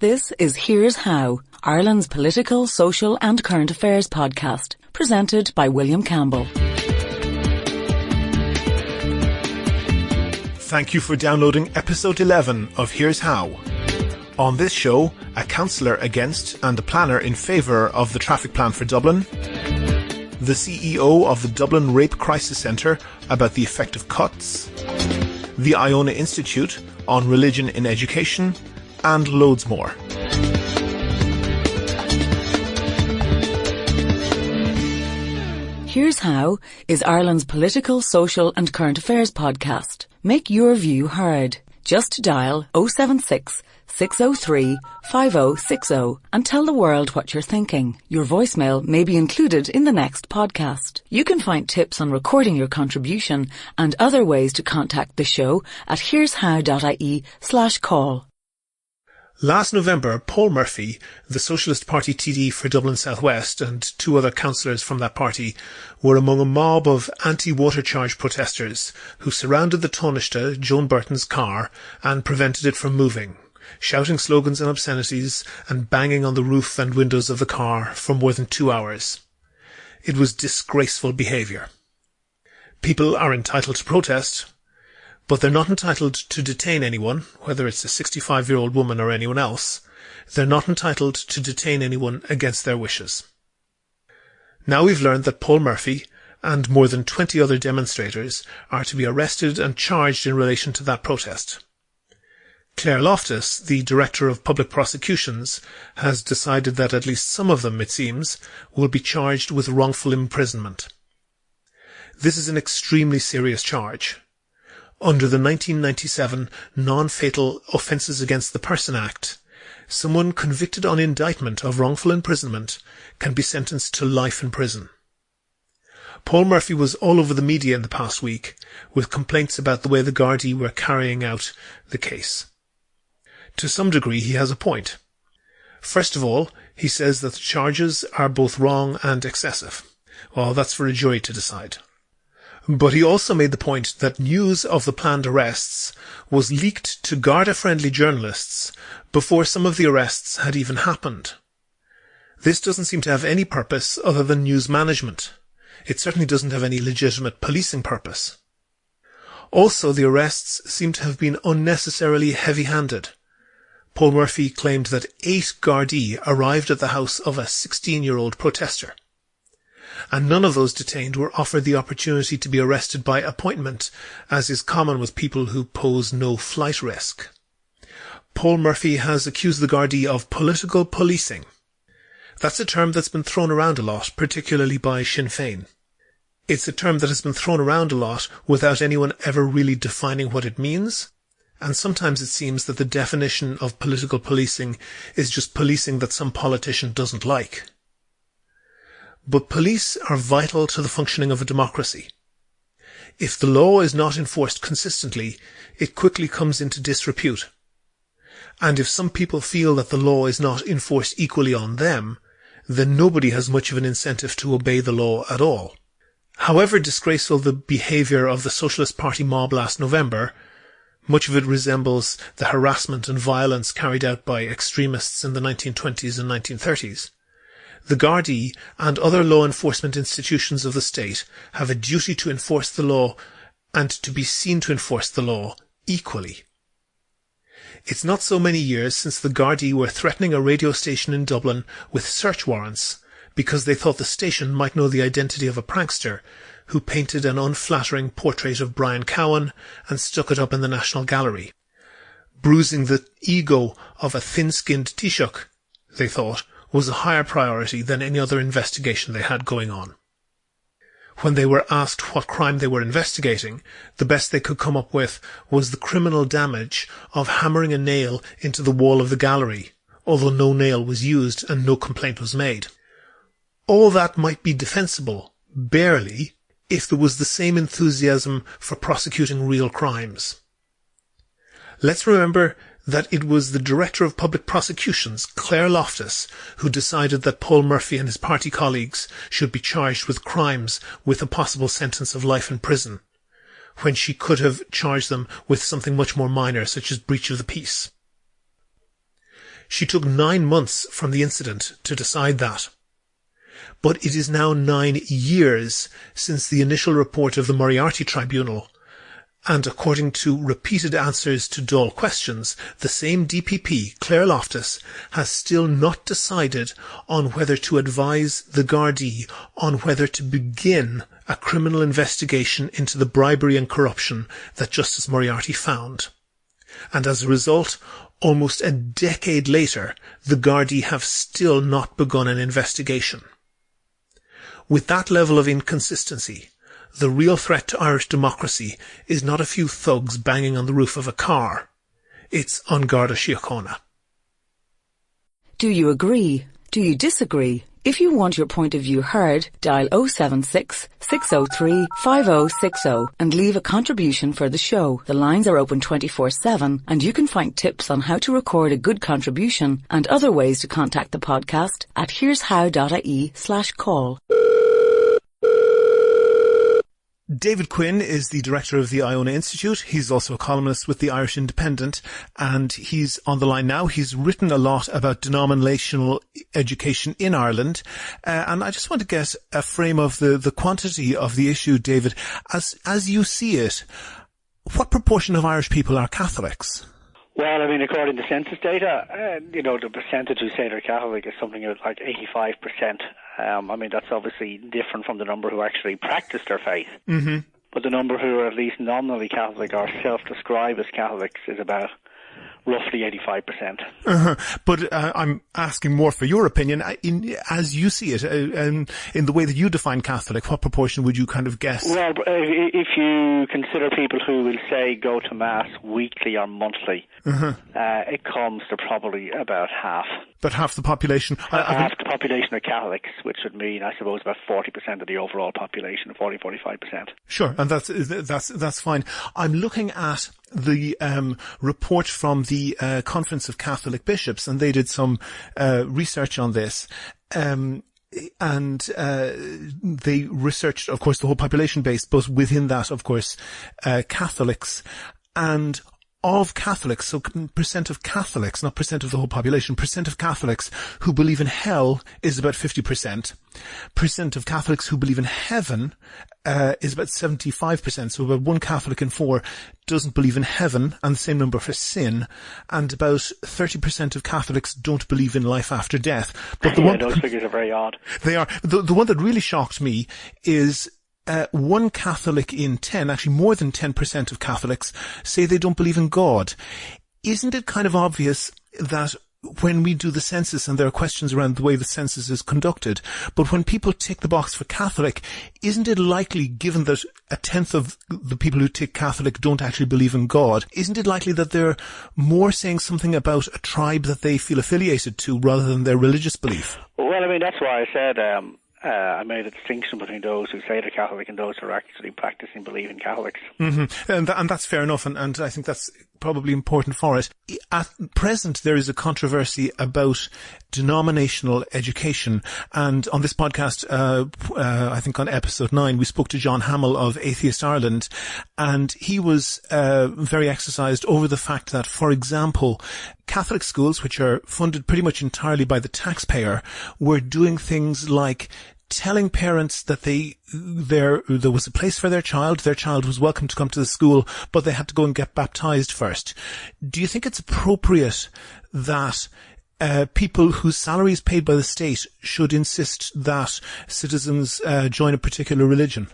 This is Here's How, Ireland's political, social and current affairs podcast, presented by William Campbell. Thank you for downloading episode 11 of Here's How. On this show, a councillor against and a planner in favour of the traffic plan for Dublin, the CEO of the Dublin Rape Crisis Centre about the effect of cuts, the Iona Institute on religion in education, and loads more. Here's How is Ireland's political, social and current affairs podcast. Make your view heard. Just dial 076 603 5060 and tell the world what you're thinking. Your voicemail may be included in the next podcast. You can find tips on recording your contribution and other ways to contact the show at here'show.ie/call. Last November, Paul Murphy, the Socialist Party TD for Dublin South West, and two other councillors from that party were among a mob of anti-water charge protesters who surrounded the Taoiseach, Joan Burton's car, and prevented it from moving, shouting slogans and obscenities and banging on the roof and windows of the car for more than 2 hours. It was disgraceful behaviour. People are entitled to protest, but they're not entitled to detain anyone, whether it's a 65-year-old woman or anyone else. They're not entitled to detain anyone against their wishes. Now we've learned that Paul Murphy and more than 20 other demonstrators are to be arrested and charged in relation to that protest. Claire Loftus, the Director of Public Prosecutions, has decided that at least some of them, it seems, will be charged with wrongful imprisonment. This is an extremely serious charge. Under the 1997 Non-Fatal Offences Against the Person Act, someone convicted on indictment of wrongful imprisonment can be sentenced to life in prison. Paul Murphy was all over the media in the past week with complaints about the way the Gardaí were carrying out the case. To some degree, he has a point. First of all, he says that the charges are both wrong and excessive. Well, that's for a jury to decide. But he also made the point that news of the planned arrests was leaked to Garda-friendly journalists before some of the arrests had even happened. This doesn't seem to have any purpose other than news management. It certainly doesn't have any legitimate policing purpose. Also, the arrests seem to have been unnecessarily heavy-handed. Paul Murphy claimed that 8 Gardaí arrived at the house of a 16-year-old protester, and none of those detained were offered the opportunity to be arrested by appointment, as is common with people who pose no flight risk. Paul Murphy has accused the Gardaí of political policing. That's a term that's been thrown around a lot, particularly by Sinn Féin. It's a term that has been thrown around a lot without anyone ever really defining what it means, and sometimes it seems that the definition of political policing is just policing that some politician doesn't like. But police are vital to the functioning of a democracy. If the law is not enforced consistently, it quickly comes into disrepute. And if some people feel that the law is not enforced equally on them, then nobody has much of an incentive to obey the law at all. However disgraceful the behaviour of the Socialist Party mob last November, much of it resembles the harassment and violence carried out by extremists in the 1920s and 1930s. The Gardaí and other law enforcement institutions of the state have a duty to enforce the law and to be seen to enforce the law equally. It's not so many years since the Gardaí were threatening a radio station in Dublin with search warrants because they thought the station might know the identity of a prankster who painted an unflattering portrait of Brian Cowan and stuck it up in the National Gallery. Bruising the ego of a thin-skinned Taoiseach, they thought, was a higher priority than any other investigation they had going on. When they were asked what crime they were investigating, the best they could come up with was the criminal damage of hammering a nail into the wall of the gallery, although no nail was used and no complaint was made. All that might be defensible, barely, if there was the same enthusiasm for prosecuting real crimes. Let's remember that it was the Director of Public Prosecutions, Claire Loftus, who decided that Paul Murphy and his party colleagues should be charged with crimes with a possible sentence of life in prison, when she could have charged them with something much more minor, such as breach of the peace. She took 9 months from the incident to decide that. But it is now 9 years since the initial report of the Moriarty Tribunal, and according to repeated answers to Dáil questions, the same DPP, Claire Loftus, has still not decided on whether to advise the Gardaí on whether to begin a criminal investigation into the bribery and corruption that Justice Moriarty found. And as a result, almost a decade later, the Gardaí have still not begun an investigation. With that level of inconsistency, the real threat to Irish democracy is not a few thugs banging on the roof of a car. It's An Garda Síochána. Do you agree? Do you disagree? If you want your point of view heard, dial 076 603 5060 and leave a contribution for the show. The lines are open 24/7 and you can find tips on how to record a good contribution and other ways to contact the podcast at here'show.ie/call. David Quinn is the director of the Iona Institute. He's also a columnist with the Irish Independent, and he's on the line now. He's written a lot about denominational education in Ireland, and I just want to get a frame of the quantity of the issue, David. As you see it, what proportion of Irish people are Catholics? Well, I mean, according to census data, the percentage who say they're Catholic is something like 85%. I mean, that's obviously different from the number who actually practice their faith. Mm-hmm. But the number who are at least nominally Catholic or self-describe as Catholics is about roughly 85%. But I'm asking more for your opinion. As you see it, in the way that you define Catholic, what proportion would you kind of guess? Well, if you consider people who will say go to Mass weekly or monthly, it comes to probably about half. But half the population? Half the population are Catholics, which would mean, I suppose, about 40% of the overall population, 40-45%. Sure, and that's fine. I'm looking at the report from the Conference of Catholic Bishops, and they did some research on this. And they researched, of course, the whole population base, but within that, of course, Catholics. And of Catholics, so percent of Catholics, not percent of the whole population, percent of Catholics who believe in hell is about 50%. Percent of Catholics who believe in heaven is about 75%. So about 1 Catholic in 4 doesn't believe in heaven, and the same number for sin. And about 30% of Catholics don't believe in life after death. But those figures are very odd. They are. The one that really shocked me is 1 Catholic in 10, actually more than 10% of Catholics, say they don't believe in God. Isn't it kind of obvious that when we do the census, and there are questions around the way the census is conducted, but when people tick the box for Catholic, isn't it likely, given that 1/10 of the people who tick Catholic don't actually believe in God, isn't it likely that they're more saying something about a tribe that they feel affiliated to rather than their religious belief? Well, I mean, that's why I said I made a distinction between those who say they're Catholic and those who are actually practicing believing Catholics. Mm-hmm. And that's fair enough, and I think that's probably important for it. At present, there is a controversy about denominational education, and on this podcast, I think on episode 9, we spoke to John Hamill of Atheist Ireland, and he was very exercised over the fact that, for example, Catholic schools, which are funded pretty much entirely by the taxpayer, were doing things like telling parents that there was a place for their child was welcome to come to the school, but they had to go and get baptized first. Do you think it's appropriate that people whose salary is paid by the state should insist that citizens join a particular religion?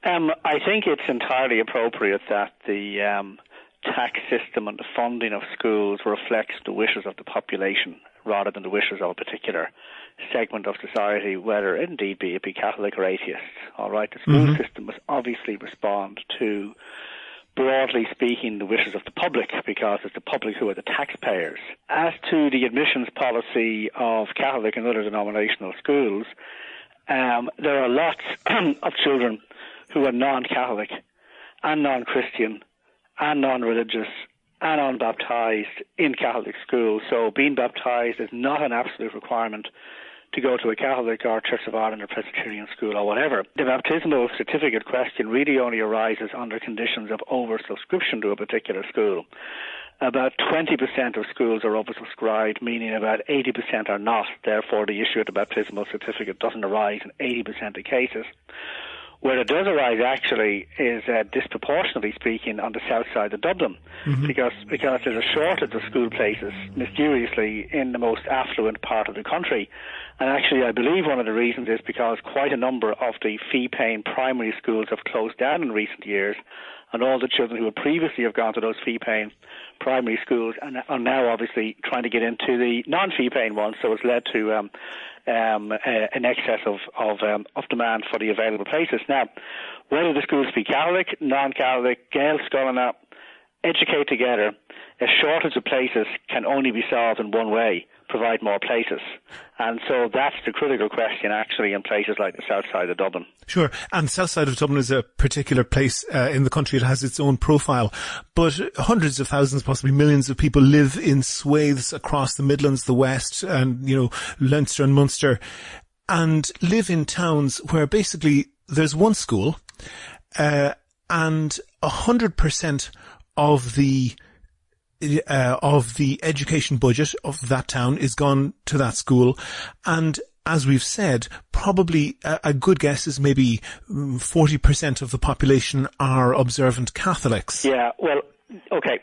I think it's entirely appropriate that the tax system and the funding of schools reflects the wishes of the population rather than the wishes of a particular segment of society, whether indeed it be Catholic or atheist. All right, the school system must obviously respond to, broadly speaking, the wishes of the public, because it's the public who are the taxpayers. As to the admissions policy of Catholic and other denominational schools, there are lots of children who are non-Catholic and non-Christian and non-religious and unbaptized in Catholic schools. So being baptized is not an absolute requirement to go to a Catholic or Church of Ireland or Presbyterian school or whatever. The baptismal certificate question really only arises under conditions of oversubscription to a particular school. about 20% of schools are oversubscribed, meaning about 80% are not. Therefore, the issue of the baptismal certificate doesn't arise in 80% of cases. Where it does arise, actually, is disproportionately speaking on the south side of Dublin, because there's a shortage of school places, mysteriously, in the most affluent part of the country. And actually, I believe one of the reasons is because quite a number of the fee-paying primary schools have closed down in recent years, and all the children who would previously have gone to those fee-paying primary schools are now obviously trying to get into the non-fee-paying ones, so it's led to an excess of demand for the available places. Now, whether the schools be Catholic, non-Catholic, Gael, Scoilina, educate together, a shortage of places can only be solved in one way: provide more places. And so that's the critical question, actually, in places like the south side of Dublin. Sure. And the south side of Dublin is a particular place in the country. It has its own profile. But hundreds of thousands, possibly millions of people live in swathes across the Midlands, the West, and, Leinster and Munster, and live in towns where basically there's one school, and 100% of the education budget of that town is gone to that school. And as we've said, probably a good guess is maybe 40% of the population are observant Catholics. Yeah, well, okay.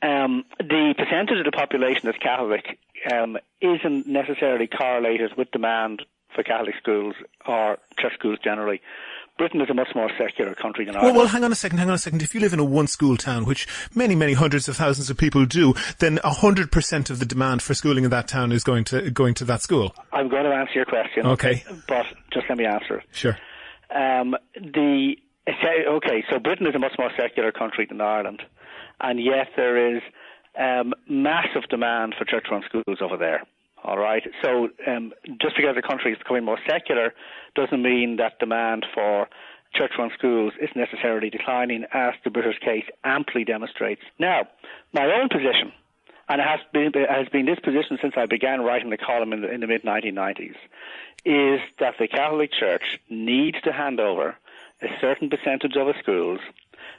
The percentage of the population that's Catholic isn't necessarily correlated with demand for Catholic schools or church schools generally. Britain is a much more secular country than Ireland. Well, hang on a second. If you live in a one-school town, which many, many hundreds of thousands of people do, then 100% of the demand for schooling in that town is going to that school. I'm going to answer your question. Okay. But just let me answer it. Sure. So Britain is a much more secular country than Ireland, and yet there is massive demand for church-run schools over there. All right. So just because the country is becoming more secular doesn't mean that demand for church-run schools is necessarily declining, as the British case amply demonstrates. Now, my own position, and it has been this position since I began writing the column in the mid-1990s, is that the Catholic Church needs to hand over a certain percentage of its schools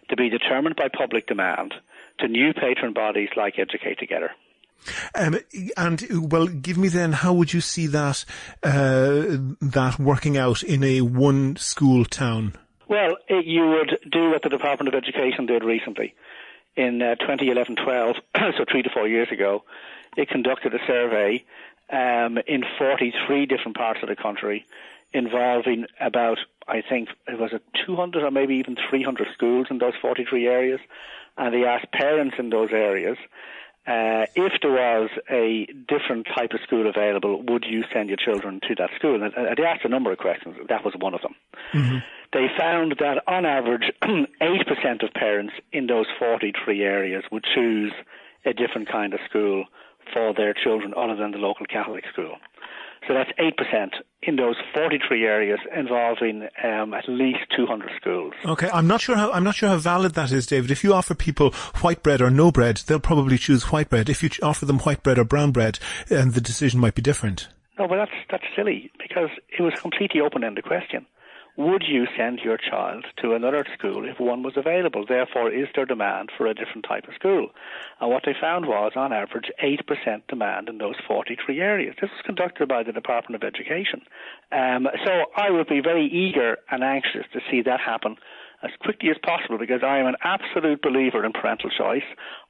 to be determined by public demand to new patron bodies like Educate Together. Give me then, how would you see that working out in a one-school town? Well, you would do what the Department of Education did recently. In 2011-12, so 3 to 4 years ago, it conducted a survey in 43 different parts of the country involving about, I think, it was 200 or maybe even 300 schools in those 43 areas. And they asked parents in those areas, if there was a different type of school available, would you send your children to that school? And they asked a number of questions. That was one of them. Mm-hmm. They found that on average, 8% of parents in those 43 areas would choose a different kind of school for their children other than the local Catholic school. So that's 8% in those 43 areas involving at least 200 schools. Okay, I'm not sure how valid that is, David. If you offer people white bread or no bread, they'll probably choose white bread. If you offer them white bread or brown bread, the decision might be different. No, but that's silly, because it was a completely open-ended question. Would you send your child to another school if one was available? Therefore, is there demand for a different type of school? And what they found was, on average, 8% demand in those 43 areas. This was conducted by the Department of Education. So I would be very eager and anxious to see that happen as quickly as possible, because I am an absolute believer in parental choice.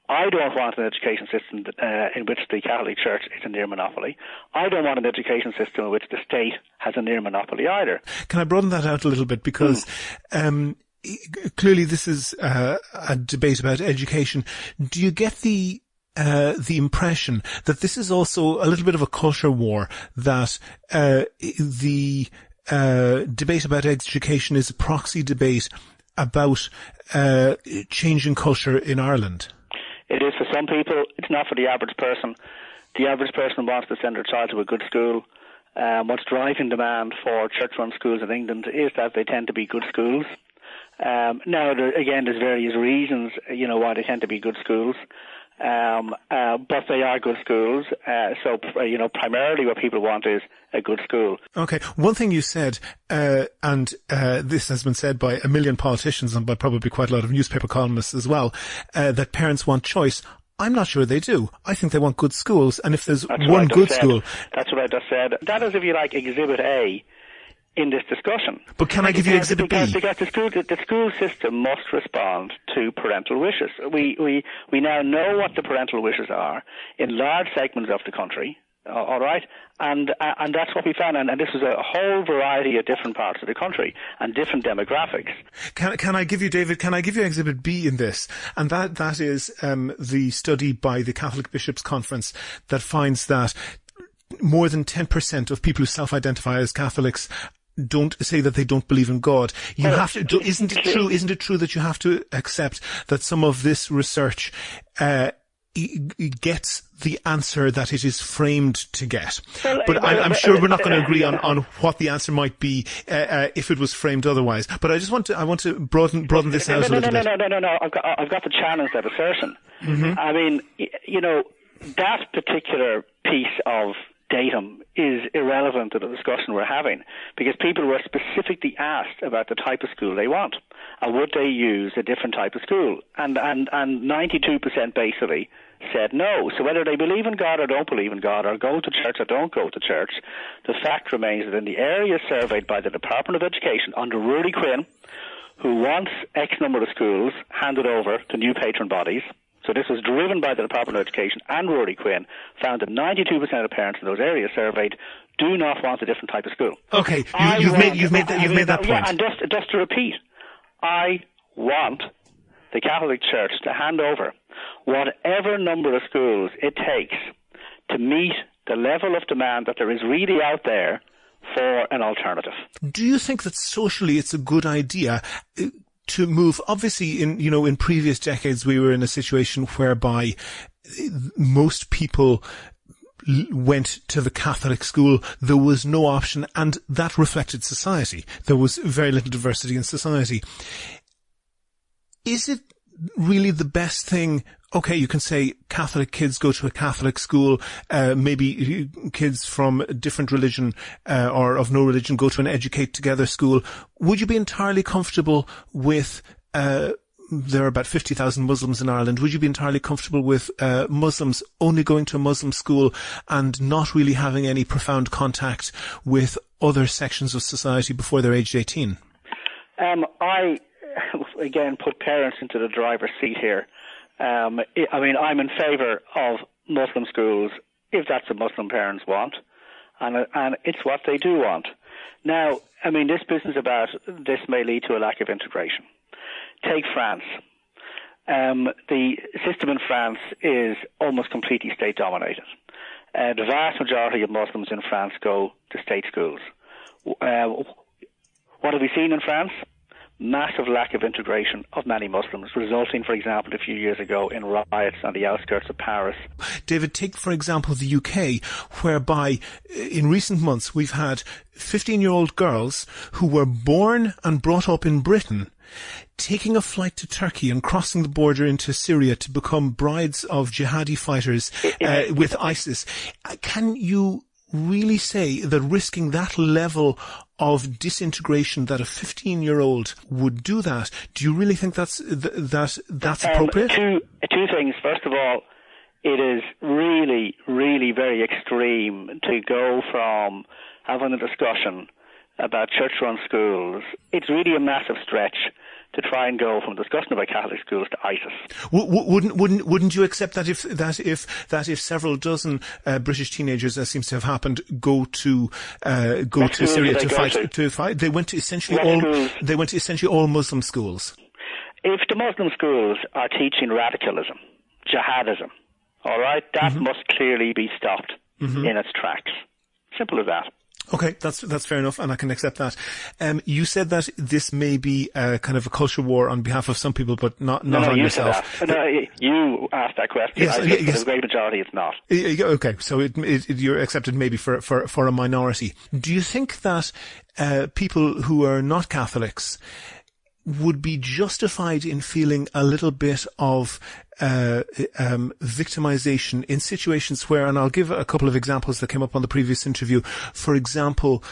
I don't want an education system in which the Catholic Church is a near monopoly. I don't want an education system in which the state has a near monopoly either. Can I broaden that out a little bit? Because clearly this is a debate about education. Do you get the impression that this is also a little bit of a culture war, that the debate about education is a proxy debate about changing culture in Ireland? It is for some people. It's not for the average person. The average person wants to send their child to a good school. What's driving demand for church-run schools in England is that they tend to be good schools. Now, there's various reasons, why they tend to be good schools. But they are good schools. So primarily what people want is a good school. Okay. One thing you said, and this has been said by a million politicians and by probably quite a lot of newspaper columnists as well, that parents want choice. I'm not sure they do. I think they want good schools, and if there's That's one good school... That's what I just said. That is, if you like, Exhibit A in this discussion. But can I give you Exhibit B? Because the school system must respond to parental wishes. We now know what the parental wishes are in large segments of the country. All right, and that's what we found, and this was a whole variety of different parts of the country and different demographics. Can I give you, David? Can I give you Exhibit B in this? And that is the study by the Catholic Bishops' Conference that finds that more than 10% of people who self-identify as Catholics don't say that they don't believe in God. You have to. Isn't it true? Isn't it true that you have to accept that some of this research gets the answer that it is framed to get? But I'm sure we're not going to agree on what the answer might be if it was framed otherwise. But I want to broaden this out a little bit. No. I've got to challenge that assertion. Mm-hmm. I mean, that particular piece of datum is irrelevant to the discussion we're having, because people were specifically asked about the type of school they want and would they use a different type of school, and 92% basically said no. So whether they believe in God or don't believe in God, or go to church or don't go to church, the fact remains that in the areas surveyed by the Department of Education under Rory Quinn, who wants X number of schools handed over to new patron bodies, so this was driven by the Department of Education, and Rory Quinn found that 92% of parents in those areas surveyed do not want a different type of school. Okay, you've made that point. Yeah, and just to repeat, I want the Catholic Church to hand over whatever number of schools it takes to meet the level of demand that there is really out there for an alternative. Do you think that socially it's a good idea to move? Obviously, in previous decades, we were in a situation whereby most people went to the Catholic school. There was no option, and that reflected society. There was very little diversity in society. Is it really the best thing? Okay, you can say Catholic kids go to a Catholic school, maybe kids from a different religion or of no religion go to an Educate Together school. Would you be entirely comfortable with, there are about 50,000 Muslims in Ireland, would you be entirely comfortable with Muslims only going to a Muslim school and not really having any profound contact with other sections of society before they're aged 18? I, again, put parents into the driver's seat here. I mean, I'm in favour of Muslim schools if that's what Muslim parents want, and it's what they do want. Now, I mean, this business about this may lead to a lack of integration. Take France. The system in France is almost completely state-dominated. The vast majority of Muslims in France go to state schools. What have we seen in France? Massive lack of integration of many Muslims, resulting, for example, a few years ago in riots on the outskirts of Paris. David, take, for example, the UK, whereby in recent months we've had 15-year-old girls who were born and brought up in Britain taking a flight to Turkey and crossing the border into Syria to become brides of jihadi fighters with ISIS. Can you really say that risking that level of disintegration that a 15-year-old would do that? Do you really think that's appropriate? Two things. First of all, it is really, really very extreme to go from having a discussion about church-run schools. It's really a massive stretch to try and go from discussion about Catholic schools to ISIS. Wouldn't you accept that if several dozen British teenagers, as seems to have happened, go to Syria to fight? They went to essentially all Muslim schools. If the Muslim schools are teaching radicalism, jihadism, all right, that must clearly be stopped in its tracks. Simple as that. Okay, that's fair enough, and I can accept that. You said that this may be kind of a culture war on behalf of some people, but not on yourself. You asked that question. Yes, I think for the great majority it's not. Okay, so you're accepted maybe for a minority. Do you think that people who are not Catholics would be justified in feeling a little bit of victimization in situations where, and I'll give a couple of examples that came up on the previous interview. For example,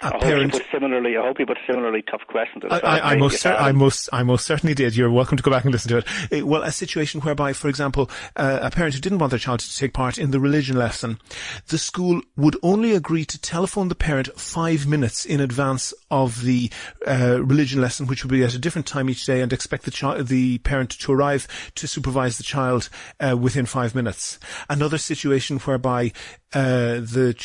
I hope you put similarly tough questions. I most certainly did. You're welcome to go back and listen to it. Well, a situation whereby, for example, a parent who didn't want their child to take part in the religion lesson, the school would only agree to telephone the parent 5 minutes in advance of the religion lesson, which would be at a different time each day, and expect the parent to arrive to supervise the child within 5 minutes. Another situation whereby the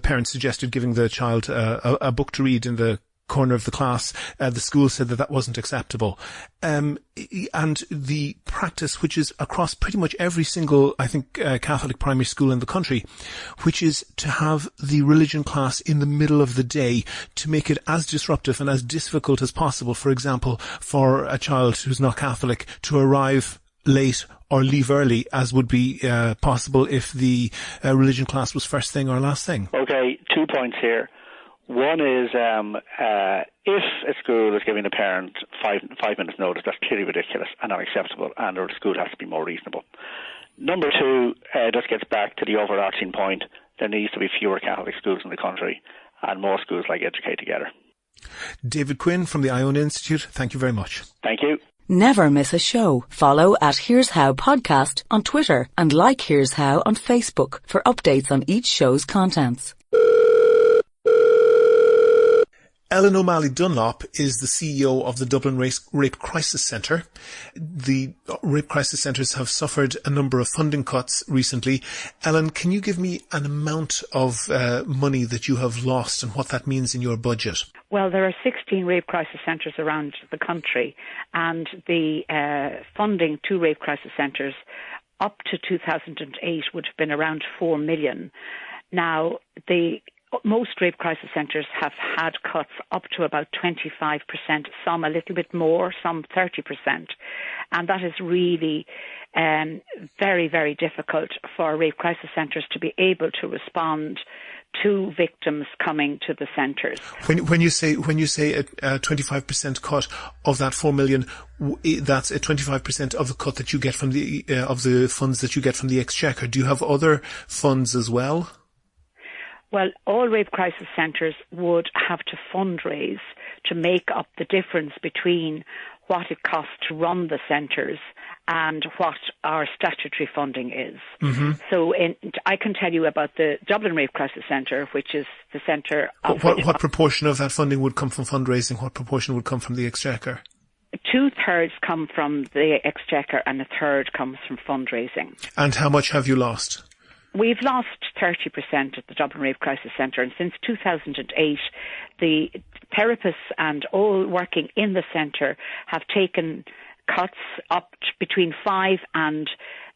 parent suggested giving the child a book to read in the corner of the class. The school said that wasn't acceptable. And the practice, which is across pretty much every single, I think, Catholic primary school in the country, which is to have the religion class in the middle of the day to make it as disruptive and as difficult as possible, for example, for a child who's not Catholic to arrive late or leave early, as would be possible if the religion class was first thing or last thing. Okay, 2 points here. One is if a school is giving a parent five minutes notice, that's clearly ridiculous and unacceptable, and the school has to be more reasonable. Number two, this gets back to the overarching point. There needs to be fewer Catholic schools in the country and more schools like Educate Together. David Quinn from the Iona Institute, thank you very much. Thank you. Never miss a show. Follow at Here's How Podcast on Twitter and like Here's How on Facebook for updates on each show's contents. Ellen O'Malley Dunlop is the CEO of the Dublin Rape Crisis Centre. The rape crisis centres have suffered a number of funding cuts recently. Ellen, can you give me an amount of money that you have lost and what that means in your budget? Well, there are 16 rape crisis centres around the country, and the funding to rape crisis centres up to 2008 would have been around 4 million. Now, most rape crisis centres have had cuts up to about 25%, some a little bit more, some 30%. And that is really very, very difficult for rape crisis centres to be able to respond to victims coming to the centres. When you say a 25% cut of that 4 million, that's a 25% of the cut that you get from of the funds that you get from the Exchequer. Do you have other funds as well? Well, all rape crisis centres would have to fundraise to make up the difference between what it costs to run the centres and what our statutory funding is. Mm-hmm. So I can tell you about the Dublin Rape Crisis Centre, which is the centre of... What proportion of that funding would come from fundraising? What proportion would come from the Exchequer? 2/3 come from the Exchequer and 1/3 comes from fundraising. And how much have you lost? We've lost 30% at the Dublin Rape Crisis Centre, and since 2008, the therapists and all working in the centre have taken cuts up between 5 and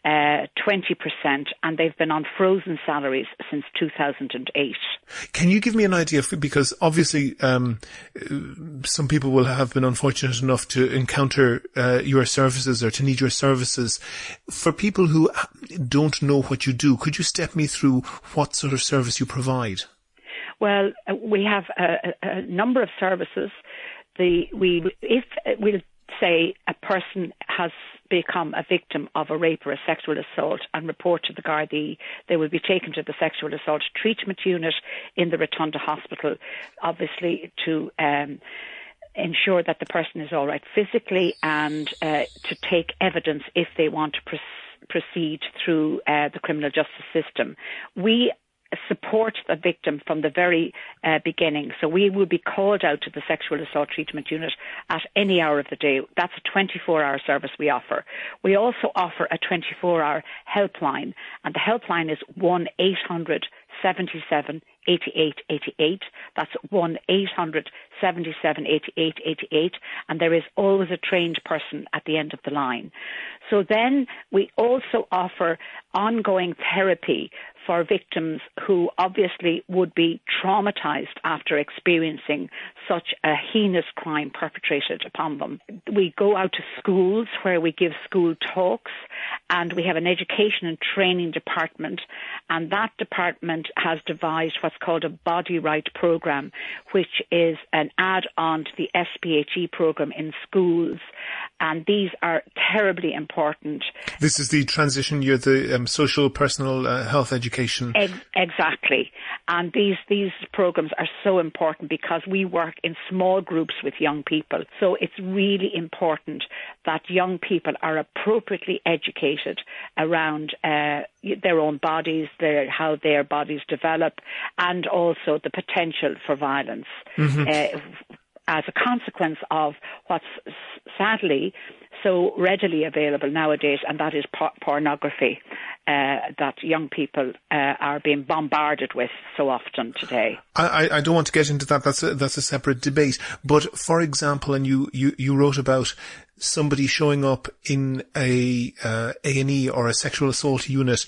20%, and they've been on frozen salaries since 2008. Can you give me an idea, because obviously some people will have been unfortunate enough to encounter your services or to need your services. For people who don't know what you do, could you step me through what sort of service you provide? Well, we have a number of services. We'll say a person has become a victim of a rape or a sexual assault and report to the Gardaí, they will be taken to the sexual assault treatment unit in the Rotunda Hospital, obviously to ensure that the person is all right physically and to take evidence if they want to proceed through the criminal justice system. We support the victim from the very beginning. So we will be called out to the sexual assault treatment unit at any hour of the day. That's a 24-hour service we offer. We also offer a 24-hour helpline, and the helpline is 1-800-77-8888. That's 1-800-77-8888, and there is always a trained person at the end of the line. So then we also offer ongoing therapy for victims who obviously would be traumatized after experiencing such a heinous crime perpetrated upon them. We go out to schools where we give school talks, and we have an education and training department, and that department has devised what's called a body right program, which is an add-on to the SPHE program in schools, and these are terribly important. This is the transition year, the social personal health education. Exactly. And these programs are so important because we work in small groups with young people. So it's really important that young people are appropriately educated around their own bodies, how their bodies develop, and also the potential for violence as a consequence of what's sadly so readily available nowadays, and that is pornography that young people are being bombarded with so often today. I don't want to get into that. That's a separate debate. But for example, and you wrote about somebody showing up in a A&E or a sexual assault unit,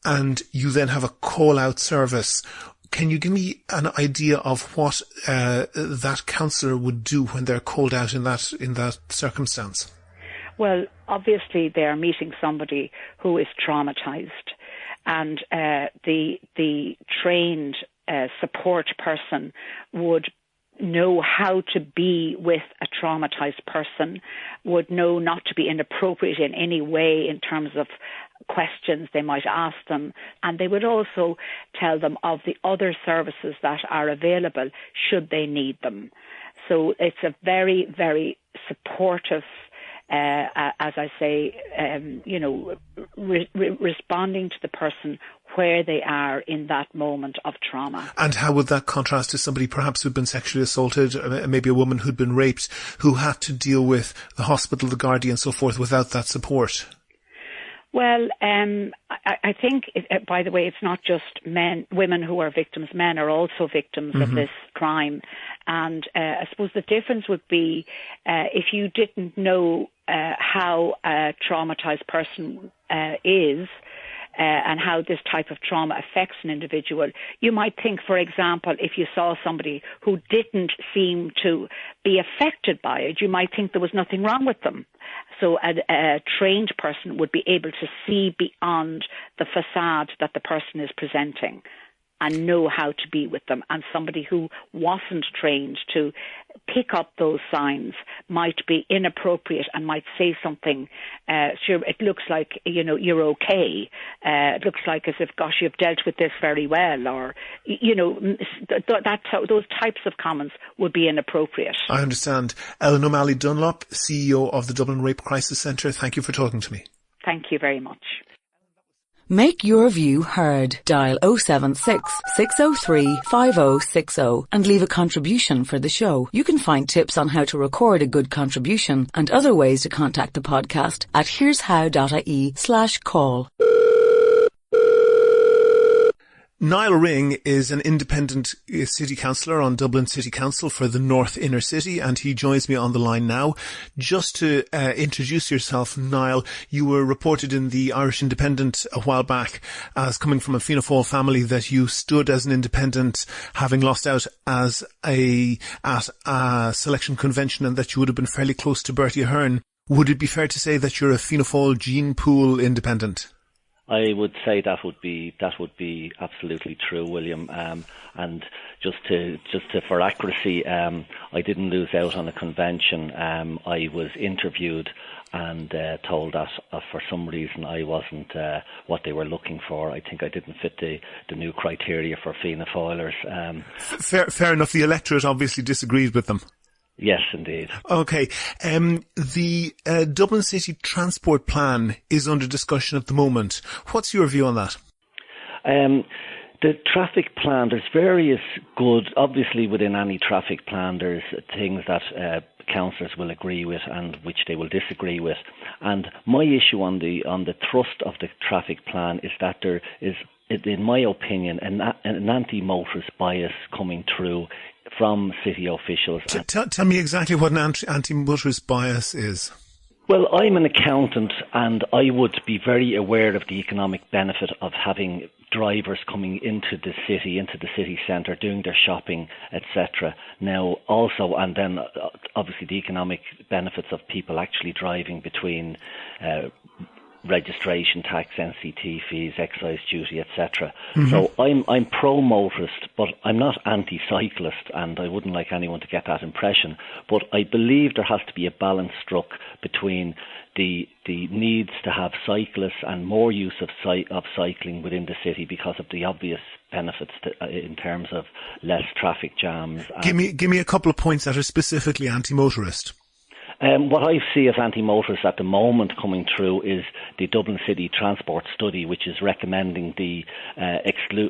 and you then have a call-out service. Can you give me an idea of what that counsellor would do when they're called out in that circumstance? Well, obviously they are meeting somebody who is traumatised, and the trained support person would know how to be with a traumatised person, would know not to be inappropriate in any way in terms of questions they might ask them, and they would also tell them of the other services that are available should they need them. So it's a very, very supportive, as I say, responding to the person where they are in that moment of trauma. And how would that contrast to somebody perhaps who'd been sexually assaulted, maybe a woman who'd been raped, who had to deal with the hospital, the Gardaí and so forth without that support? Well, I think, by the way, it's not just women who are victims. Men are also victims of this crime. And I suppose the difference would be if you didn't know how a traumatized person is, and how this type of trauma affects an individual. You might think, for example, if you saw somebody who didn't seem to be affected by it, you might think there was nothing wrong with them. So a trained person would be able to see beyond the facade that the person is presenting and know how to be with them. And somebody who wasn't trained to pick up those signs might be inappropriate and might say something, sure, it looks like, you're okay. It looks like as if, gosh, you've dealt with this very well, or, those types of comments would be inappropriate. I understand. Ellen O'Malley Dunlop, CEO of the Dublin Rape Crisis Centre, thank you for talking to me. Thank you very much. Make your view heard. Dial 076 603 5060 and leave a contribution for the show. You can find tips on how to record a good contribution and other ways to contact the podcast at here'show.ie/call. Niall Ring is an independent city councillor on Dublin City Council for the North Inner City, and he joins me on the line now. Just to introduce yourself, Niall, you were reported in the Irish Independent a while back as coming from a Fianna Fáil family, that you stood as an independent, having lost out at a selection convention, and that you would have been fairly close to Bertie Ahern. Would it be fair to say that you're a Fianna Fáil gene pool independent? I would say that would be absolutely true, William. And just for accuracy, I didn't lose out on a convention. I was interviewed and told that for some reason I wasn't what they were looking for. I think I didn't fit the new criteria for Fianna Fáilers. Fair enough. The electorate obviously disagreed with them. Yes, indeed. Okay. The Dublin City Transport Plan is under discussion at the moment. What's your view on that? The traffic plan, there's various good, obviously within any traffic plan there's things that councillors will agree with and which they will disagree with. And my issue on the thrust of the traffic plan is that there is, in my opinion, an anti-motorist bias coming through from city officials. Tell me exactly what an anti-motorist bias is. Well, I'm an accountant, and I would be very aware of the economic benefit of having drivers coming into the city centre, doing their shopping, etc. Now, also, and then obviously the economic benefits of people actually driving between registration tax, NCT fees, excise duty, etc. So I'm pro-motorist, but I'm not anti-cyclist, and I wouldn't like anyone to get that impression. But I believe there has to be a balance struck between the needs to have cyclists and more use of cycling within the city because of the obvious benefits in terms of less traffic jams. Give me a couple of points that are specifically anti-motorist. What I see as anti-motorists at the moment coming through is the Dublin City Transport Study, which is recommending the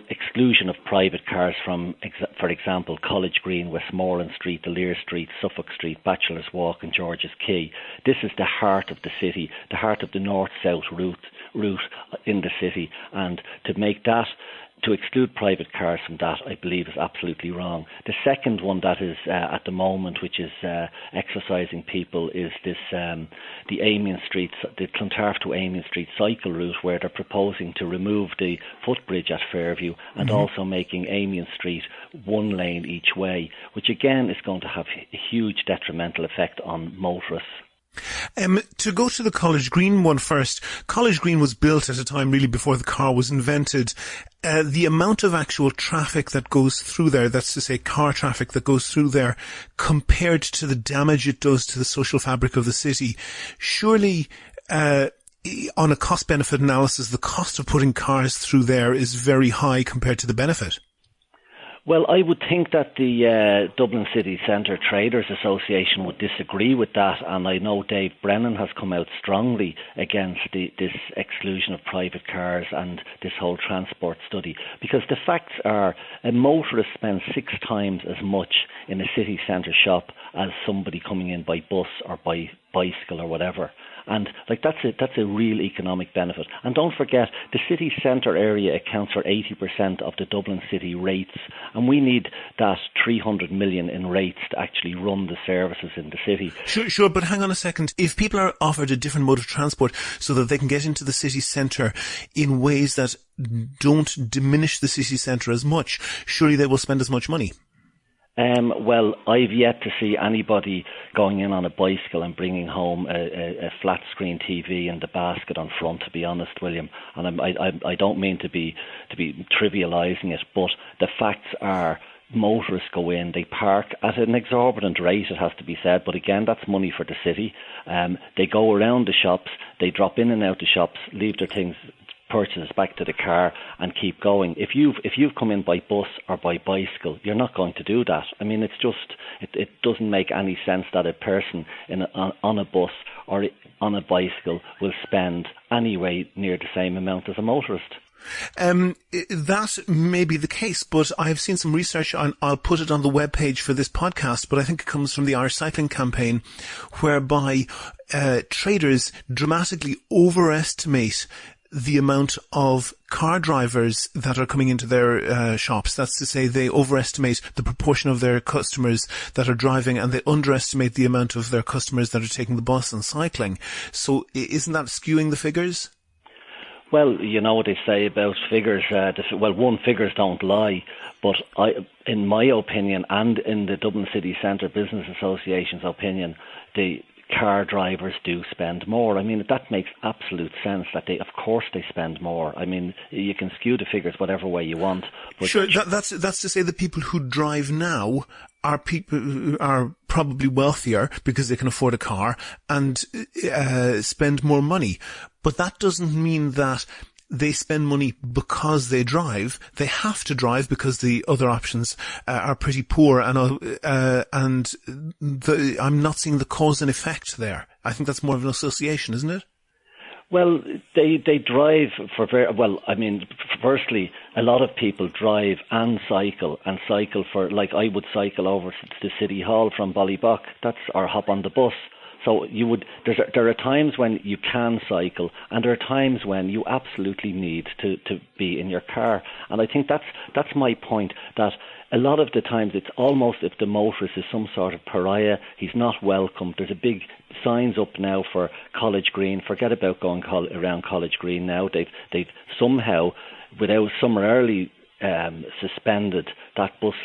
exclusion of private cars from, for example, College Green, Westmoreland Street, the Lear Street, Suffolk Street, Bachelor's Walk and George's Quay. This is the heart of the city, the heart of the north-south route in the city, and to exclude private cars from that, I believe, is absolutely wrong. The second one that is at the moment, which is exercising people, is this the Amiens Street, the Clontarf to Amiens Street cycle route, where they're proposing to remove the footbridge at Fairview and also making Amiens Street one lane each way, which again is going to have a huge detrimental effect on motorists. To go to the College Green one first, College Green was built at a time really before the car was invented. The amount of actual traffic that goes through there, that's to say car traffic that goes through there, compared to the damage it does to the social fabric of the city, surely on a cost-benefit analysis, the cost of putting cars through there is very high compared to the benefit. Well, I would think that the Dublin City Centre Traders Association would disagree with that, and I know Dave Brennan has come out strongly against this exclusion of private cars and this whole transport study, because the facts are a motorist spends 6 times as much in a city centre shop as somebody coming in by bus or by bicycle or whatever. And that's a real economic benefit. And don't forget, the city centre area accounts for 80% of the Dublin city rates, and we need that 300 million in rates to actually run the services in the city. Sure, but hang on a second. If people are offered a different mode of transport so that they can get into the city centre in ways that don't diminish the city centre as much, surely they will spend as much money. Well, I've yet to see anybody going in on a bicycle and bringing home a flat screen TV and the basket on front, to be honest, William. And I don't mean to be trivialising it, but the facts are motorists go in, they park at an exorbitant rate, it has to be said, but again, that's money for the city. They go around the shops, they drop in and out the shops, leave their things, purchases back to the car and keep going. If you've come in by bus or by bicycle, you're not going to do that. I mean, it's just it doesn't make any sense that a person on a bus or on a bicycle will spend anyway near the same amount as a motorist. That may be the case, but I've seen some research on, I'll put it on the webpage for this podcast, but I think it comes from the Irish Cycling Campaign, whereby traders dramatically overestimate the amount of car drivers that are coming into their shops. That's to say, they overestimate the proportion of their customers that are driving, and they underestimate the amount of their customers that are taking the bus and cycling. So isn't that skewing the figures? Well, you know what they say about figures. Figures don't lie. But in my opinion, and in the Dublin City Centre Business Association's opinion, the car drivers do spend more. I mean, that makes absolute sense that of course they spend more. I mean, you can skew the figures whatever way you want. But sure, that's to say the people who drive now are people who are probably wealthier because they can afford a car and spend more money. But that doesn't mean that they spend money because they drive. They have to drive because the other options are pretty poor, and I'm not seeing the cause and effect there. I think that's more of an association, isn't it? Well, they drive for firstly, a lot of people drive and cycle for, like I would cycle over to the City Hall from Ballybock, or hop on the bus. So there are times when you can cycle, and there are times when you absolutely need to be in your car. And I think that's my point, that a lot of the times it's almost if the motorist is some sort of pariah, he's not welcome. There's a big signs up now for College Green. Forget about going around College Green now. They've somehow, without summer early suspended that bus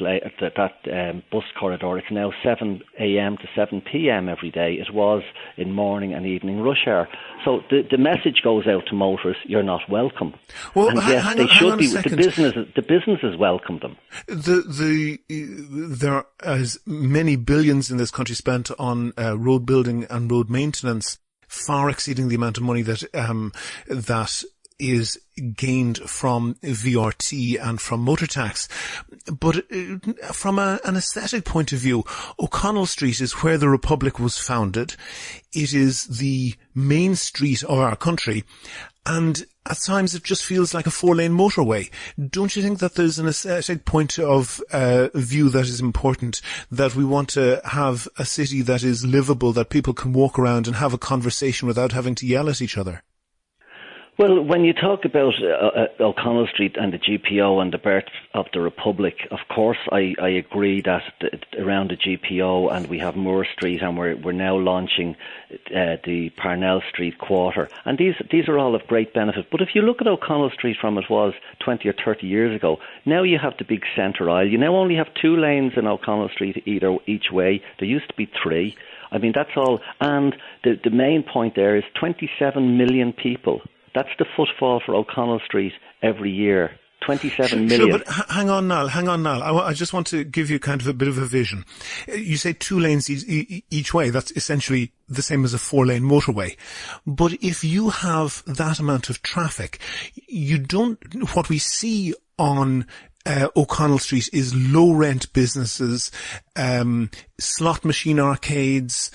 corridor. It's now 7 a.m. to 7 p.m. every day. It was in morning and evening rush hour. So the message goes out to motorists: you're not welcome. Well, and yes, they should be. The businesses welcome them. There are many billions in this country spent on road building and road maintenance, far exceeding the amount of money that is gained from VRT and from motor tax. But from an aesthetic point of view, O'Connell Street is where the Republic was founded. It is the main street of our country, and at times it just feels like a 4-lane motorway. Don't you think that there's an aesthetic point of view that is important, that we want to have a city that is livable, that people can walk around and have a conversation without having to yell at each other? Well, when you talk about O'Connell Street and the GPO and the birth of the Republic, of course I agree that around the GPO, and we have Moore Street, and we're now launching the Parnell Street quarter, and these are all of great benefit. But if you look at O'Connell Street from it was 20 or 30 years ago, now you have the big centre aisle. You now only have 2 lanes in O'Connell Street each way. There used to be 3. I mean, that's all. And the main point there is 27 million people. That's the footfall for O'Connell Street every year. 27 million. Sure, but hang on, Niall. I just want to give you kind of a bit of a vision. You say 2 lanes each way. That's essentially the same as a 4-lane motorway. But if you have that amount of traffic, what we see on O'Connell Street is low-rent businesses, slot machine arcades,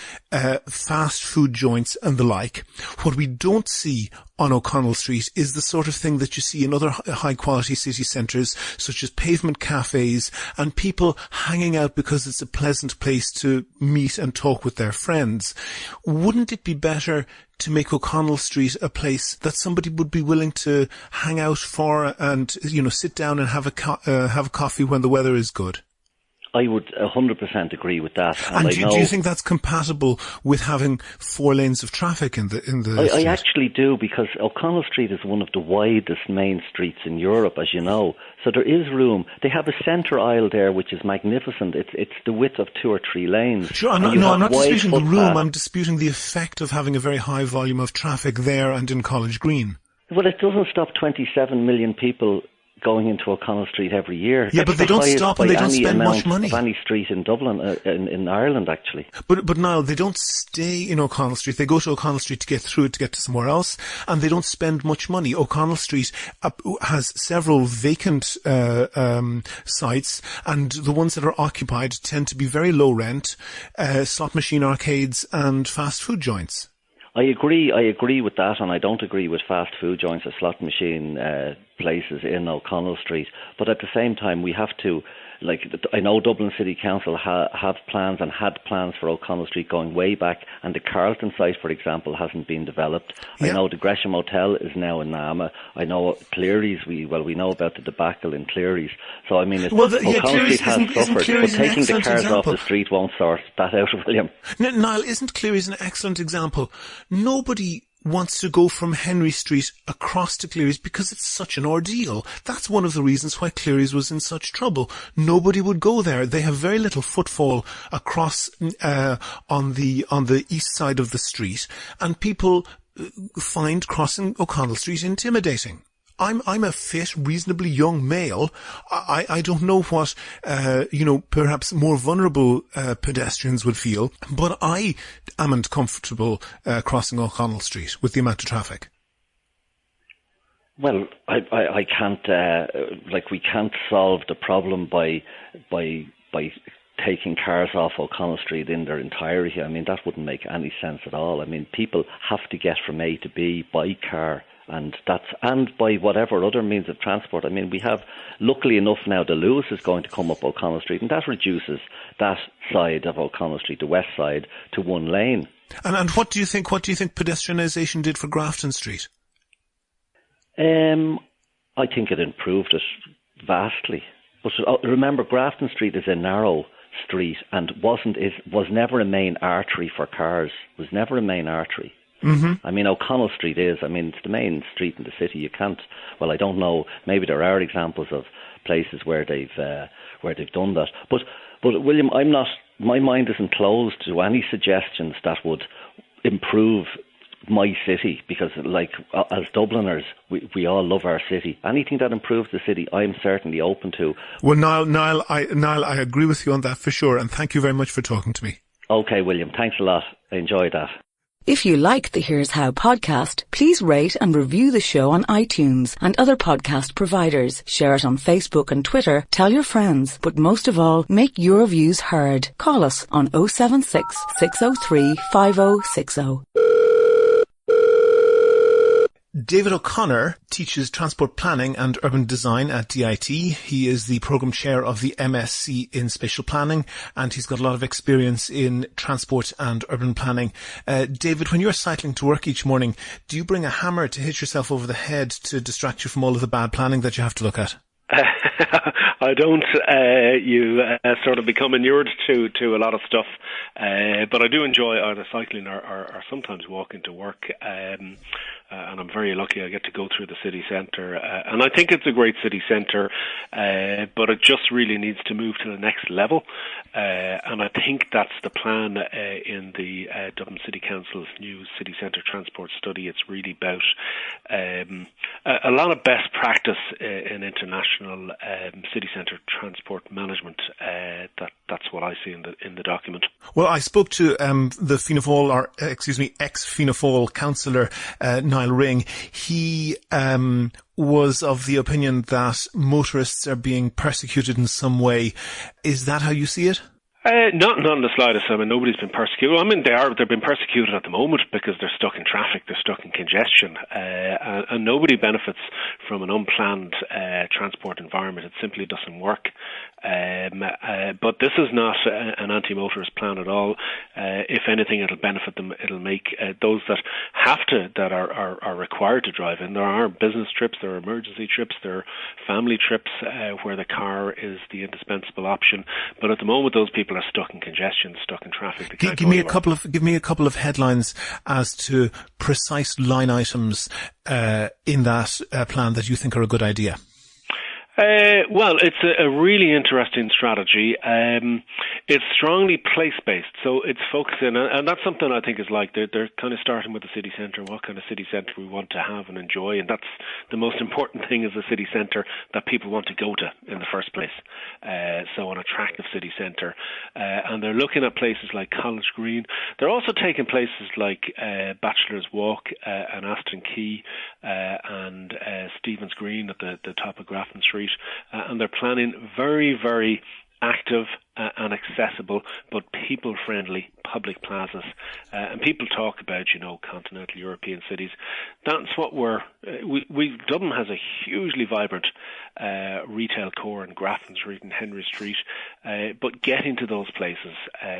fast food joints and the like. What we don't see on O'Connell Street is the sort of thing that you see in other high-quality city centres, such as pavement cafes and people hanging out because it's a pleasant place to meet and talk with their friends. Wouldn't it be better to make O'Connell Street a place that somebody would be willing to hang out for and, sit down and have a coffee when the weather is good? I would 100% agree with that. And do you think that's compatible with having 4 lanes of traffic in the I actually do, because O'Connell Street is one of the widest main streets in Europe, as you know. So there is room. They have a centre aisle there, which is magnificent. It's the width of 2 or 3 lanes. Sure, I'm not disputing the room. I'm disputing the effect of having a very high volume of traffic there and in College Green. Well, it doesn't stop 27 million people going into O'Connell Street every year. Yeah, but they don't stop and they don't spend much money. Of any street in Dublin, in Ireland, actually. But now they don't stay in O'Connell Street. They go to O'Connell Street to get through it, to get to somewhere else, and they don't spend much money. O'Connell Street has several vacant sites, and the ones that are occupied tend to be very low rent, slot machine arcades and fast food joints. I agree with that, and I don't agree with fast food joints or slot machine places in O'Connell Street. But at the same time, we have to, I know Dublin City Council have plans and had plans for O'Connell Street going way back, and the Carlton site, for example, hasn't been developed. Yeah. I know the Gresham Hotel is now in Nama. I know Cleary's, we know about the debacle in Cleary's. So, I mean, O'Connell Street has suffered, but taking the cars off the street won't sort that out, William. Niall, isn't Cleary's an excellent example? Nobody wants to go from Henry Street across to Cleary's because it's such an ordeal. That's one of the reasons why Cleary's was in such trouble. Nobody would go there. They have very little footfall across on the east side of the street, and people find crossing O'Connell Street intimidating. I'm a fit, reasonably young male. I don't know what, perhaps more vulnerable pedestrians would feel, but I amn't comfortable crossing O'Connell Street with the amount of traffic. Well, I can't, we can't solve the problem by taking cars off O'Connell Street in their entirety. I mean, that wouldn't make any sense at all. I mean, people have to get from A to B by car. And by whatever other means of transport. I mean, we have, luckily enough now, the Lewis is going to come up O'Connell Street, and that reduces that side of O'Connell Street, the west side, to 1 lane. And what do you think pedestrianisation did for Grafton Street? I think it improved it vastly. But remember, Grafton Street is a narrow street and was never a main artery for cars. Was never a main artery. Mm-hmm. I mean, O'Connell Street is. I mean, it's the main street in the city. You can't. Well, I don't know. Maybe there are examples of places where they've done that. But William, my mind isn't closed to any suggestions that would improve my city, because as Dubliners, we all love our city. Anything that improves the city, I'm certainly open to. Well, Niall, I agree with you on that for sure, and thank you very much for talking to me. Okay, William, thanks a lot. I enjoyed that. If you like the Here's How podcast, please rate and review the show on iTunes and other podcast providers. Share it on Facebook and Twitter. Tell your friends. But most of all, make your views heard. Call us on 076 603 5060. David O'Connor teaches transport planning and urban design at DIT. He is the programme chair of the MSc in spatial planning, and he's got a lot of experience in transport and urban planning. David, when you're cycling to work each morning, do you bring a hammer to hit yourself over the head to distract you from all of the bad planning that you have to look at? I don't. You sort of become inured to a lot of stuff, but I do enjoy either cycling or sometimes walking to work. And I'm very lucky I get to go through the city centre. And I think it's a great city centre, but it just really needs to move to the next level. And I think that's the plan in the Dublin City Council's new city centre transport study. It's really about a lot of best practice in international city centre transport management. That's what I see in the document. Well, I spoke to the Fianna Fáil, ex-Fianna Fáil councillor Niall Ring. He was of the opinion that motorists are being persecuted in some way. Is that how you see it? Not in the slightest. I mean, nobody's been persecuted. I mean, they've been persecuted at the moment because they're stuck in traffic, they're stuck in congestion, and nobody benefits from an unplanned transport environment. It simply doesn't work. But this is not an anti-motorist plan at all. If anything, it'll benefit them. It'll make those that are required to drive in. There are business trips, there are emergency trips, there are family trips where the car is the indispensable option. But at the moment, those people are stuck in congestion, stuck in traffic. Give me a couple of headlines as to precise line items in that plan that you think are a good idea. Well, it's a really interesting strategy. It's strongly place-based, so it's focusing, and that's something I think is they're kind of starting with the city centre, what kind of city centre we want to have and enjoy, and that's the most important thing, is a city centre that people want to go to in the first place. So an attractive city centre, and they're looking at places like College Green. They're also taking places like Bachelor's Walk and Aston Quay and Stephen's Green at the top of Grafton Street. And they're planning very, very active and accessible but people-friendly public plazas. And people talk about, continental European cities. That's what Dublin has a hugely vibrant retail core in Grafton Street and Henry Street, but getting to those places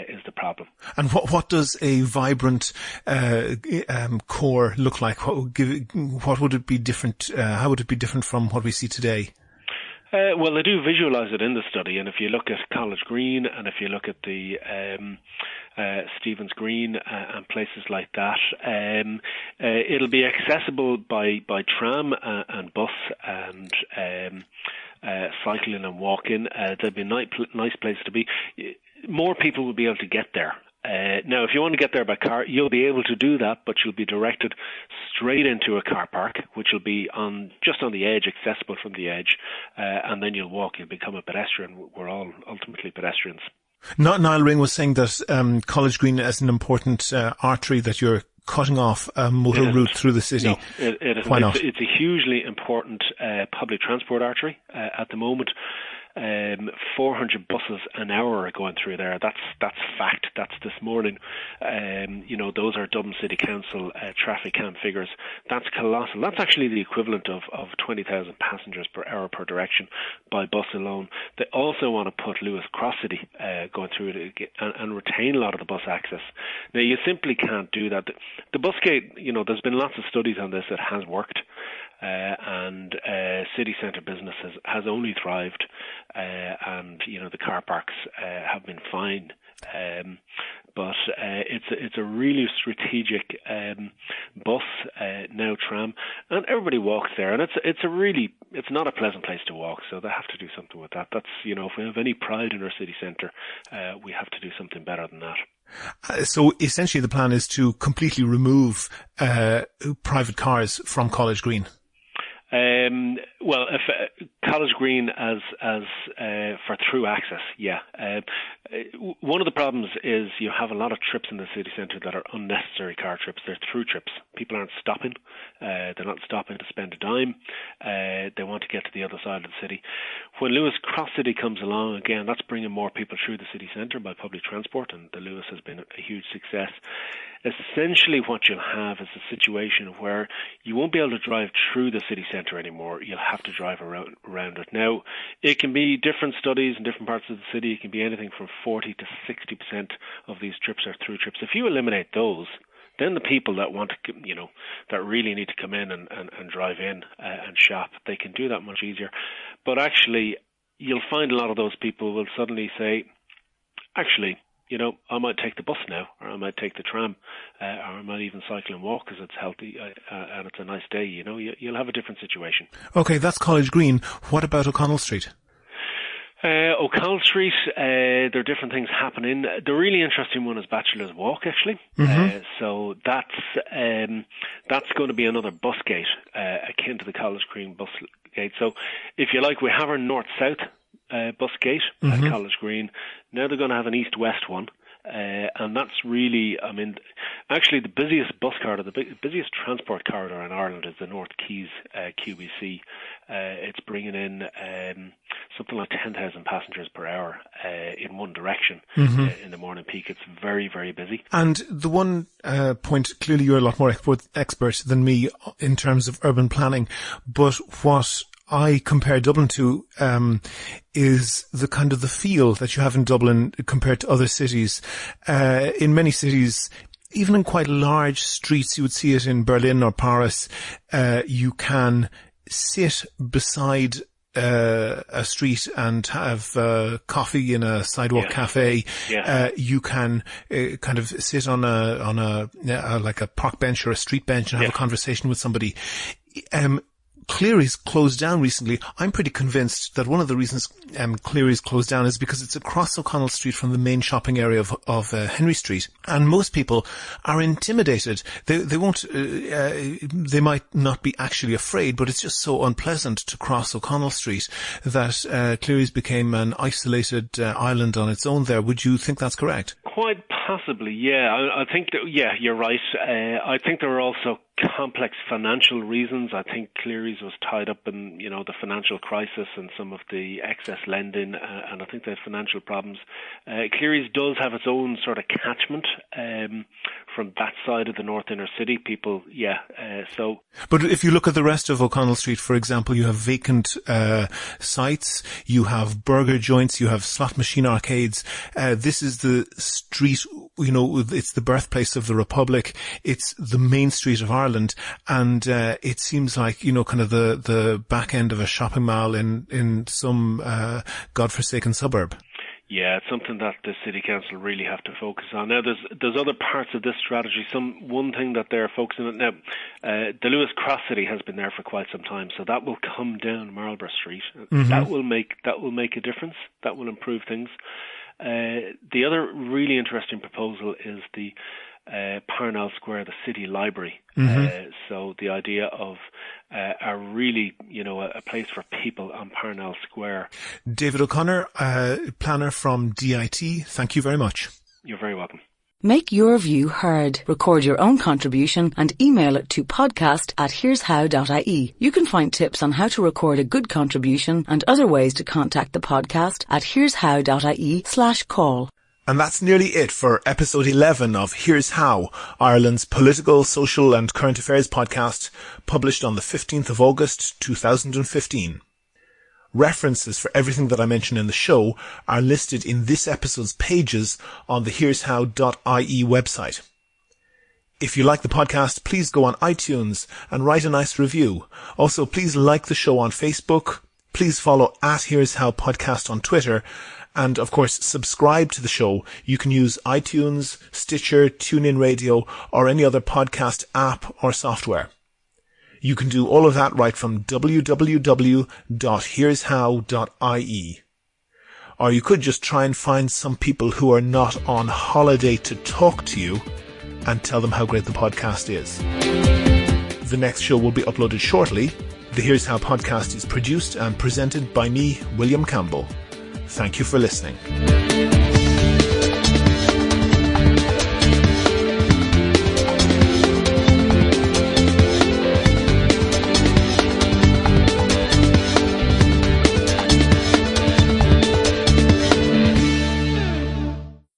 is the problem. And what does a vibrant core look like? What would it be different? How would it be different from what we see today? Well, they do visualise it in the study, and if you look at College Green and if you look at the Stephen's Green and places like that, it'll be accessible by tram and bus and cycling and walking. There'll be a nice place to be. More people will be able to get there. Now, if you want to get there by car, you'll be able to do that, but you'll be directed straight into a car park, which will be just on the edge, accessible from the edge, and then you'll walk, you'll become a pedestrian. We're all ultimately pedestrians. Niall Ring was saying that College Green is an important artery, that you're cutting off a motor route through the city. No, it isn't. Why not? It's a hugely important public transport artery at the moment. 400 buses an hour are going through there. That's fact. That's this morning. Those are Dublin City Council traffic cam figures. That's colossal. That's actually the equivalent of 20,000 passengers per hour per direction by bus alone. They also want to put Lewis Cross City going through it and retain a lot of the bus access. Now, you simply can't do that. The bus gate, there's been lots of studies on this. It has worked. And city centre business has only thrived, and the car parks have been fine. but it's a really strategic bus, now tram, and everybody walks there, and it's not a pleasant place to walk, so they have to do something with that. That's, if we have any pride in our city centre, we have to do something better than that. So essentially the plan is to completely remove private cars from College Green. Well, if College Green as for through access, yeah. One of the problems is you have a lot of trips in the city centre that are unnecessary car trips. They're through trips. People aren't stopping. They're not stopping to spend a dime. They want to get to the other side of the city. When Lewis Cross City comes along, again, that's bringing more people through the city centre by public transport, and the Lewis has been a huge success. Essentially what you'll have is a situation where you won't be able to drive through the city centre anymore. You'll have to drive around it. Now, it can be different studies in different parts of the city. It can be anything from 40 to 60% of these trips are through trips. If you eliminate those, then the people that want to, that really need to come in and drive in and shop, they can do that much easier. But actually, you'll find a lot of those people will suddenly say, actually, I might take the bus now, or I might take the tram, or I might even cycle and walk because it's healthy and it's a nice day. You'll have a different situation. Okay, that's College Green. What about O'Connell Street? O'Connell Street, there are different things happening. The really interesting one is Bachelor's Walk, actually. So that's going to be another bus gate, akin to the College Green bus gate. So if you like, we have our north-south bus gate at College Green. Now they're going to have an east-west one. And that's really, actually the busiest bus corridor, the busiest transport corridor in Ireland is the North Quays QBC. It's bringing in something like 10,000 passengers per hour in one direction in the morning peak. It's very, very busy. And the one point, clearly you're a lot more expert than me in terms of urban planning, but what I compare Dublin to is the kind of the feel that you have in Dublin compared to other cities. In many cities, even in quite large streets, you would see it in Berlin or Paris, you can sit beside a street and have coffee in a sidewalk cafe. You can kind of sit on a like a park bench or a street bench and have a conversation with somebody. Cleary's closed down recently. I'm pretty convinced that one of the reasons Cleary's closed down is because it's across O'Connell Street from the main shopping area of Henry Street, and most people are intimidated. They won't. They might not be actually afraid, but it's just so unpleasant to cross O'Connell Street that Cleary's became an isolated island on its own. There, would you think that's correct? Quite possibly, yeah. I think that, you're right. I think there are also complex financial reasons. I think Cleary's was tied up in, the financial crisis and some of the excess lending, and I think they had financial problems. Cleary's does have its own sort of catchment from that side of the north inner city. People, so. But if you look at the rest of O'Connell Street, for example, you have vacant sites, you have burger joints, you have slot machine arcades. This is the street, it's the birthplace of the Republic. It's the main street of Ireland, and it seems like kind of the back end of a shopping mall in some godforsaken suburb. Yeah, it's something that the City Council really have to focus on. Now, there's other parts of this strategy. One thing that they're focusing on now, the Lewis Cross City has been there for quite some time, so that will come down Marlborough Street. That will make a difference. That will improve things. The other really interesting proposal is the Parnell Square, the city library. So the idea of a really, a place for people on Parnell Square. David O'Connor, planner from DIT, thank you very much. You're very welcome. Make your view heard. Record your own contribution and email it to podcast@here'show.ie. You can find tips on how to record a good contribution and other ways to contact the podcast at here'show.ie/call. And that's nearly it for episode 11 of Here's How, Ireland's political, social and current affairs podcast, published on the 15th of August 2015. References for everything that I mentioned in the show are listed in this episode's pages on the here'show.ie website. If you like the podcast, please go on iTunes and write a nice review. Also, please like the show on Facebook. Please follow @Here's How Podcast on Twitter. And of course, subscribe to the show. You can use iTunes, Stitcher, TuneIn Radio, or any other podcast app or software. You can do all of that right from www.here'show.ie. Or you could just try and find some people who are not on holiday to talk to you and tell them how great the podcast is. The next show will be uploaded shortly. The Here's How podcast is produced and presented by me, William Campbell. Thank you for listening.